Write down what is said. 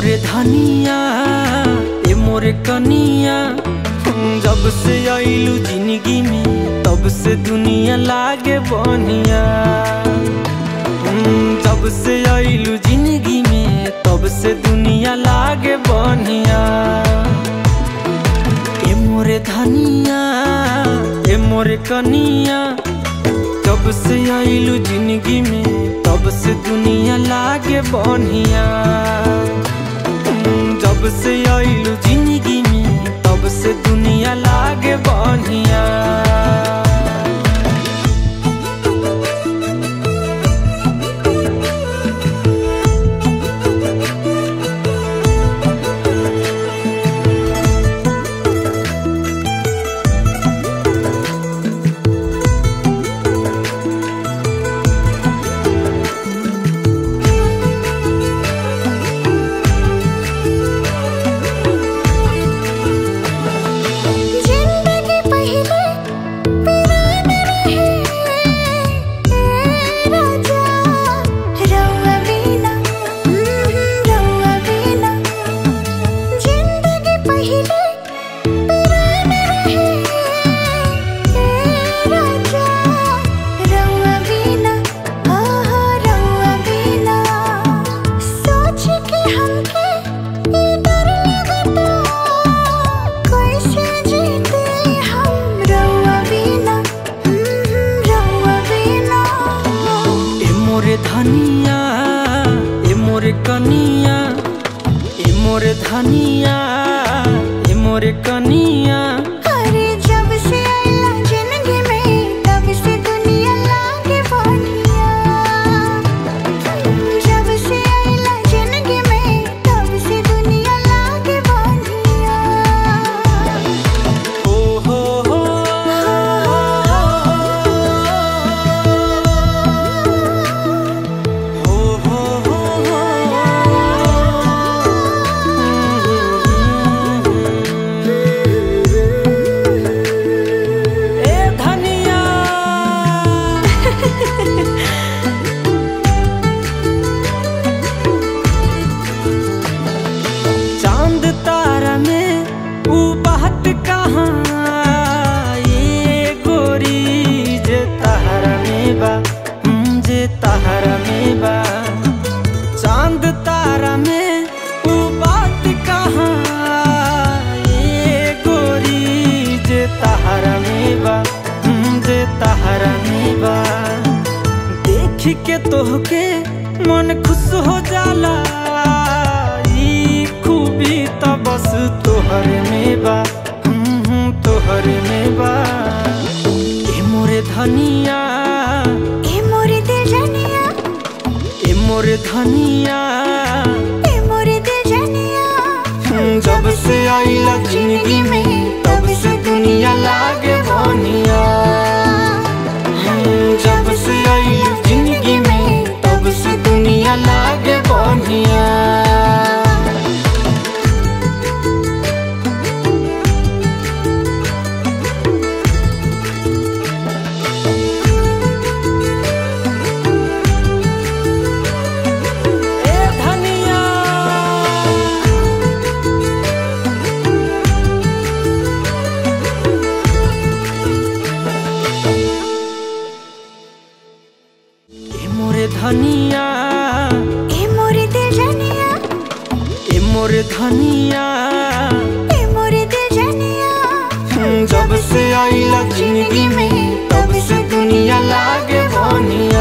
मोरे धनिया ए मोरे कनिया, जब से आइलू जिंदगी में तब से दुनिया लागे बनिया। जब से आइलू जिंदगी में तब से दुनिया लागे बनिया। ए मोरे धनिया ए मोरे कनिया, जब से आइलू जिंदगी में तब से दुनिया लागे बनिया। जब से आइलू जिंदगी में तब से दुनिया लागे बनिया। धनिया ए मोरे कनिया, ए मोरे धनिया ए मोरे कनिया। अरे जब से आइला जिंदगी में तब से दुनिया लागे बनिया। जब से आइला जिंदगी में तब से दुनिया लागे बनिया। ओ हो चांद तारा में ऊ बात कहाँ, ये गोरी जे तहरा में बा, जे तहरा में बा। चांद तारा में ऊ बात कहाँ, ये गोरी जे तहरा में बा, जे तहरा में बा। देख के तोहके मन खुश हो जाला, खूबी त बस तोहरे में बा, तोहरे में बा। ए मोरे धनिया ए मोरे दिल जनिया, ए मोरे धनिया ए मोरे दिल जनिया। जब से आइला जिंदगी में तब से दुनिया लागे बनिया। जब से आइला जिंदगी में तब से दुनिया लागे बनिया। धनिया ए मोरे दिल जनिया, ए मोरे धनिया ए मोरे दिल जनिया। जब से आइला जिंदगी में तब से दुनिया लागे बनिया।